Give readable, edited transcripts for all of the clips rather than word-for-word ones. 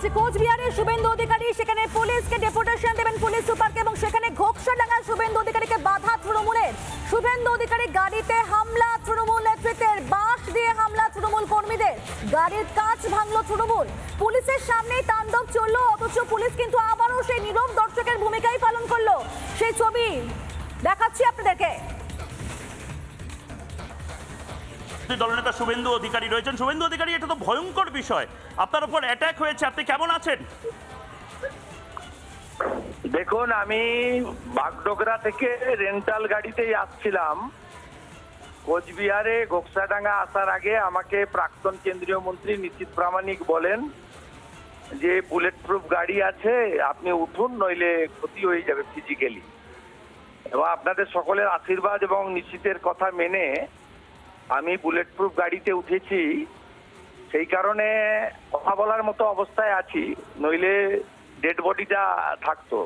যাচ্ছে কোচবিহারের শুভেন্দু অধিকারী, সেখানে পুলিশকে ডেপুটেশন দেবেন পুলিশ সুপারকে এবং সেখানে ঘোকসাডাঙ্গায় শুভেন্দু অধিকারীকে বাধা তৃণমূলের। শুভেন্দু অধিকারী গাড়িতে হামলা তৃণমূল নেতৃত্বের, বাঁশ দিয়ে হামলা তৃণমূল কর্মীদের, গাড়ির কাঁচ ভাঙলো তৃণমূল। পুলিশের সামনেই তাণ্ডব চললো, অথচ পুলিশ কিন্তু আবারও সেই নীরব দর্শকের ভূমিকাই পালন করলো। সেই ছবি দেখাচ্ছি আপনাদেরকে। দলনেতা শুভেন্দু অধিকারী রয়েছেন। শুভেন্দু অধিকারী, এটা তো ভয়ঙ্কর বিষয়, আপনার উপর অ্যাটাক হয়েছে, আপনি কেমন আছেন? দেখুন, আমি বাগডোগরা থেকে রেন্টাল গাড়িতেই আসছিলাম। কোচবিহারে ঘোকসাডাঙ্গা আসার আগে আমাকে প্রাক্তন কেন্দ্রীয় মন্ত্রী নিশীথ প্রামাণিক বলেন যে বুলেট প্রুফ গাড়ি আছে, আপনি উঠুন, নইলে ক্ষতি হয়ে যাবে ফিজিক্যালি। এবং আপনাদের সকলের আশীর্বাদ এবং নিশীথের কথা মেনে আমি বুলেট প্রুফ গাড়িতে উঠেছি। সেই কারণে কথা বলার মতো অবস্থায় আছি, নইলে ডেড বডিটা থাকতো।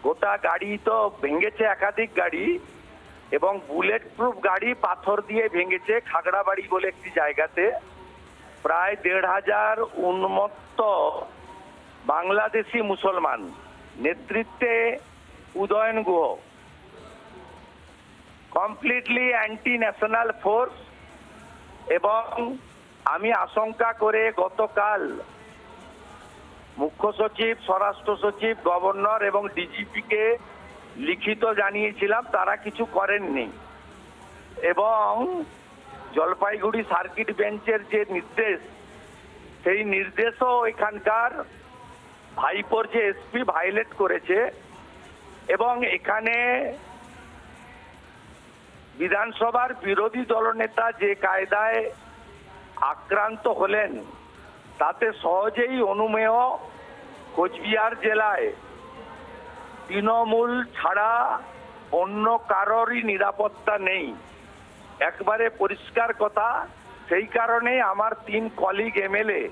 গোটা গাড়ি তো ভেঙেছে, একাধিক গাড়ি, এবং বুলেট প্রুফ গাড়ি পাথর দিয়ে ভেঙেছে খাগড়াবাড়ি বলে একটি জায়গাতে। প্রায় ১৫০০ উন্মত্ত বাংলাদেশি মুসলমান নেতৃত্বে Udayan Guha, completely anti national force. এবং আমি আশঙ্কা করে গতকাল মুখ্য সচিব, স্বরাষ্ট্র সচিব, গভর্নর এবং ডিজিপিকে লিখিত জানিয়েছিলাম, তারা কিছু করেননি। এবং জলপাইগুড়ি সার্কিট বেঞ্চের যে নির্দেশ, সেই নির্দেশও এখানকার ভাইপোর যে এসপি ভায়োলেট করেছে। এবং এখানে বিধানসভার বিরোধী দলনেতা যে কায়দায় আক্রান্ত হলেন, তাতে সহজেই অনুমেয় কোচবিহার জেলায় তৃণমূল ছাড়া অন্য কারোরই নিরাপত্তা নেই, একবারে পরিষ্কার কথা। সেই কারণে আমার 3 কলিগ এমএলএ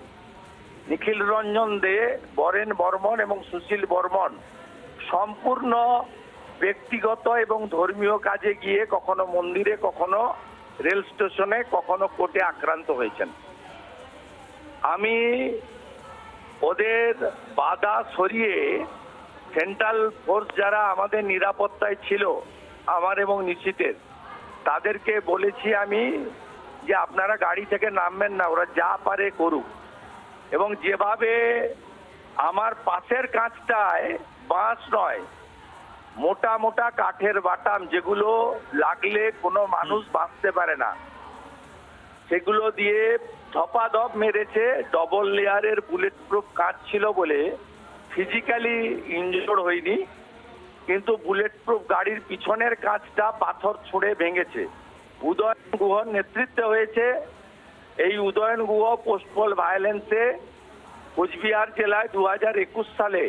নিখিল রঞ্জন দে, বরেন বর্মন এবং সুশীল বর্মন সম্পূর্ণ ব্যক্তিগত এবং ধর্মীয় কাজে গিয়ে কখনো মন্দিরে, কখনো রেল স্টেশনে, কখনো কোর্টে আক্রান্ত হয়েছেন। আমি ওদের বাধা সরিয়ে সেন্ট্রাল ফোর্স যারা আমাদের নিরাপত্তায় ছিল, আমার এবং নিশীথের, তাদেরকে বলেছি আমি যে আপনারা গাড়ি থেকে নামবেন না, ওরা যা পারে করুক। এবং যেভাবে আমার পাশের কাঁচটায় বাঁশ নয়, মোটা মোটা কাঠের বাটাম, যেগুলো লাগলে কোনো মানুষ বাঁচতে পারে না, সেগুলো দিয়ে ধপাধপ মেরেছে। ডবল লেয়ারের বুলেট প্রুফ কাঁচ ছিল বলে ফিজিক্যালি ইনজোর্ড হয়নি, কিন্তু বুলেট প্রুফ গাড়ির পিছনের কাঁচটা পাথর ছুঁড়ে ভেঙেছে। উদয়ন গুহর নেতৃত্বে হয়েছে। এই উদয়ন গুহ পোস্টপল ভায়োলেন্সে কোচবিহার জেলায় 2021 সালে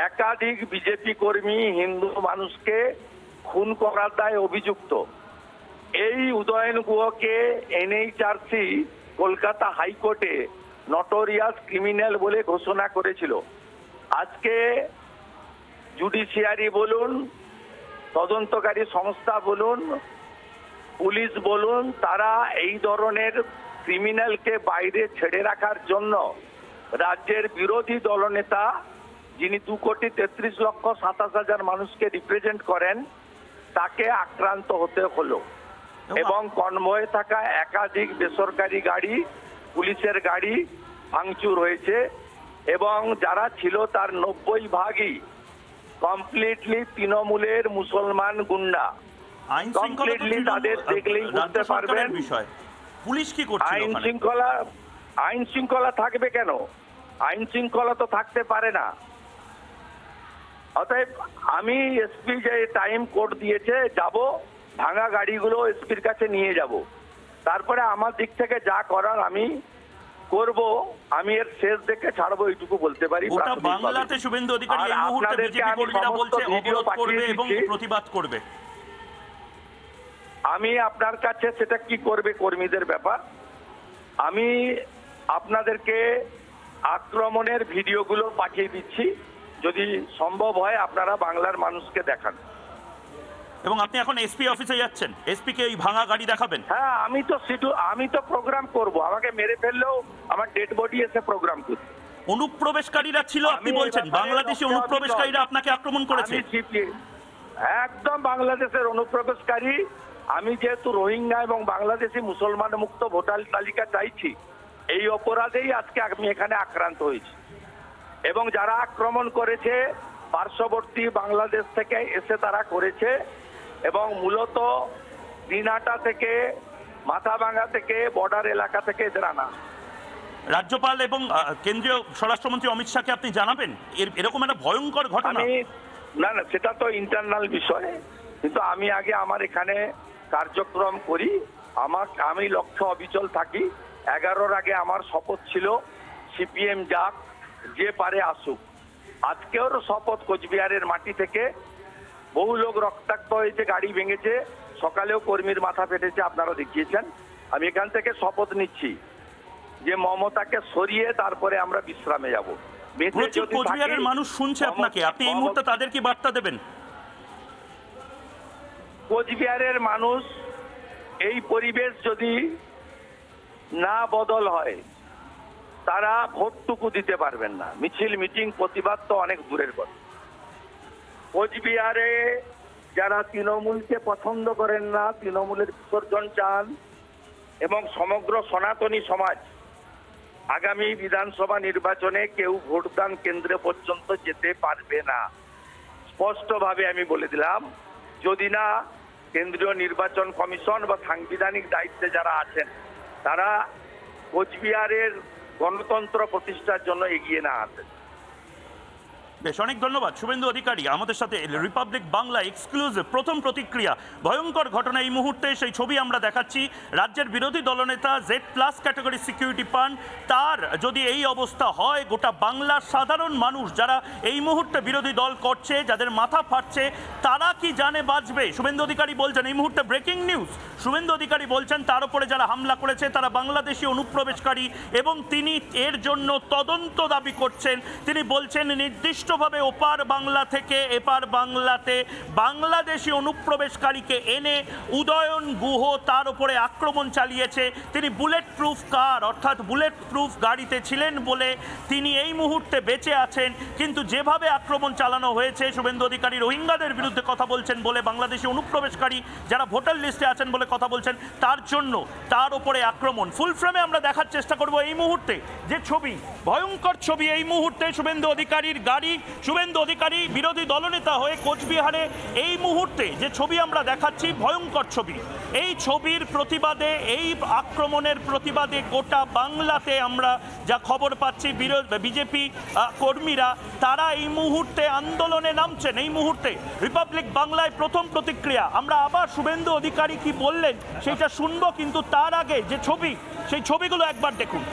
একাধিক বিজেপি কর্মী, হিন্দু মানুষকে খুন করার দায়ে অভিযুক্ত। এই উদয়ন গুহকে এনএইচআরসি কলকাতা হাইকোর্টে নটোরিয়াস ক্রিমিনাল বলে ঘোষণা করেছিল। আজকে জুডিশিয়ারি বলুন, তদন্তকারী সংস্থা বলুন, পুলিশ বলুন, তারা এই ধরনের ক্রিমিনালকে বাইরে ছেড়ে রাখার জন্য রাজ্যের বিরোধী দলনেতা, যিনি 2,33,27,000 মানুষকে রিপ্রেজেন্ট করেন, তাকে আক্রান্ত হতে হলো। এবং কনভয়ে থাকা একাধিক বেসরকারি গাড়ি, পুলিশের গাড়ি ভাঙচুর হয়েছে। এবং যারা ছিল তার 90% কমপ্লিটলি তৃণমূলের মুসলমান গুন্ডা। কমপ্লিটলি তাদের দেখলেই বুঝতে পারবেন পুলিশ কি করছে। আইন শৃঙ্খলা থাকবে কেন? আইন শৃঙ্খলা তো থাকতে পারে না। অতএব আমি এসপি যে টাইম কোড দিয়েছে, যাব, ভাঙা গাড়িগুলো এসপির কাছে নিয়ে যাব, তারপরে আমার দিক থেকে যা করার আমি করব। আমি এর শেষ দেখে ছাড়বো, এইটুকু বলতে পারি। বাংলাতে শুভেন্দু অধিকারী এই মুহূর্তে বিজেপি কর্মীরা বলছে অবরোধ করবে এবং প্রতিবাদ করবে। আমি আপনার কাছে সেটা কি করবে কর্মীদের ব্যাপার। আমি আপনাদেরকে আক্রমণের ভিডিওগুলো পাঠিয়ে দিচ্ছি, যদি সম্ভব হয় আপনারা বাংলার মানুষকে দেখান। এবং আপনি এখন এসপি অফিসে যাচ্ছেন, এসপি কে এই ভাঙা গাড়ি দেখাবেন? হ্যাঁ, আমি তো প্রোগ্রাম করব। আমাকে মেরে ফেললেও আমার ডেড বডি এসে প্রোগ্রাম করবে। অনুপ্রবেশকারীরা ছিল আপনি বলছেন, বাংলাদেশি অনুপ্রবেশকারীরা আপনাকে আক্রমণ করেছে? একদম বাংলাদেশের অনুপ্রবেশকারী। আমি যেহেতু রোহিঙ্গা এবং বাংলাদেশি মুসলমান মুক্ত ভোটার তালিকা চাইছি, এই অপরাধেই আজকে আমি এখানে আক্রান্ত হয়েছি। এবং যারা আক্রমণ করেছে পার্শ্ববর্তী বাংলাদেশ থেকে এসে তারা করেছে, এবং মূলত দিনাটা থেকে, মাথাভাঙ্গা থেকে, বর্ডার এলাকা থেকে এদের আনা। রাজ্যপাল এবং কেন্দ্রীয় স্বরাষ্ট্রমন্ত্রী অমিত শাহকে আপনি জানাবেন এরকম একটা ভয়ঙ্কর ঘটনা? না, সেটা তো ইন্টারনাল বিষয়, কিন্তু আমি আগে আমার এখানে কার্যক্রম করি, আমি লক্ষ্য অবিচল থাকি। 11-র আগে আমার শপথ ছিল সিপিএম যাক, যে পারে আসুক। আজকেও শপথ কোচবিহারের মাটি থেকে। বহু লোক রক্তাক্ত হয়েছে, গাড়ি ভেঙেছে, সকালেও কর্মীর মাথা ফেটেছে, আপনারা দেখিয়েছেন। আমি এখান থেকে শপথ নিচ্ছি যে মমতাকে সরিয়ে তারপরে আমরা বিশ্রামে যাব। কোচবিহারের মানুষ শুনছে আপনাকে, আপনি এই মুহূর্তে তাদের কি বার্তা দেবেন? কোচবিহারের মানুষ, এই পরিবেশ যদি না বদল হয় তারা ভোটটুকু দিতে পারবেন না। মিছিল, মিটিং, প্রতিবাদ তো অনেক দূরের কথা। কোচবিহারে যারা তৃণমূলকে পছন্দ করেন না, তৃণমূলের বিসর্জন চান, এবং সমগ্র সনাতনী সমাজ আগামী বিধানসভা নির্বাচনে কেউ ভোটদান কেন্দ্র পর্যন্ত যেতে পারবে না। স্পষ্টভাবে আমি বলে দিলাম, যদি না কেন্দ্রীয় নির্বাচন কমিশন বা সাংবিধানিক দায়িত্বে যারা আছেন তারা কোচবিহারের গণতন্ত্র প্রতিষ্ঠার জন্য এগিয়ে না আসেন। বেশ, অনেক ধন্যবাদ শুভেন্দু অধিকারী আমাদের সাথে রিপাবলিক বাংলা এক্সক্লুসিভ প্রথম প্রতিক্রিয়া। ভয়ঙ্কর ঘটনা এই মুহূর্তে, সেই ছবি আমরা দেখাচ্ছি। রাজ্যের বিরোধী দলনেতা Z+ ক্যাটাগরি সিকিউরিটি পান, তার যদি এই অবস্থা হয়, গোটা বাংলার সাধারণ মানুষ যারা এই মুহূর্তে বিরোধী দল করছে, যাদের মাথা ফাটছে, তারা কি জানে বাঁচবে? শুভেন্দু অধিকারী বলছেন, এই মুহূর্তে ব্রেকিং নিউজ, শুভেন্দু অধিকারী বলছেন তার উপরে যারা হামলা করেছে তারা বাংলাদেশি অনুপ্রবেশকারী, এবং তিনি এর জন্য তদন্ত দাবি করছেন। তিনি বলছেন নির্দিষ্টভাবে ওপার বাংলা থেকে এপার বাংলাতে বাংলাদেশি অনুপ্রবেশকারীকে এনে উদয়ন গুহ তার উপরে আক্রমণ চালিয়েছে। তিনি বুলেট প্রুফ কার অর্থাৎ বুলেট প্রুফ গাড়িতে ছিলেন বলে তিনি এই মুহূর্তে বেঁচে আছেন। কিন্তু যেভাবে আক্রমণ চালানো হয়েছে, শুভেন্দু অধিকারী রোহিঙ্গাদের বিরুদ্ধে কথা বলছেন বলে, বাংলাদেশি অনুপ্রবেশকারী যারা ভোটার লিস্টে আছেন বলে কথা বলছেন, তার জন্য তার উপরে আক্রমণ। ফুল ফ্রেমে আমরা দেখার চেষ্টা করব এই মুহূর্তে যে ছবি, ভয়ঙ্কর ছবি এই মুহূর্তে। শুভেন্দু অধিকারীর গাড়ি, শুভেন্দু অধিকারী বিরোধী দলনেতা হয়ে কোচবিহারে এই মুহূর্তে যে ছবি আমরা দেখাচ্ছি, ভয়ঙ্কর ছবি। এই ছবির প্রতিবাদে, এই আক্রমণের প্রতিবাদে গোটা বাংলাতে আমরা যা খবর পাচ্ছি, বিজেপি কর্মীরা তারা এই মুহূর্তে আন্দোলনে নামছেন। এই মুহূর্তে রিপাবলিক বাংলায় প্রথম প্রতিক্রিয়া। আমরা আবার শুভেন্দু অধিকারী কি বললেন সেটা শুনবো, কিন্তু তার আগে যে ছবি, সেই ছবিগুলো একবার দেখুন।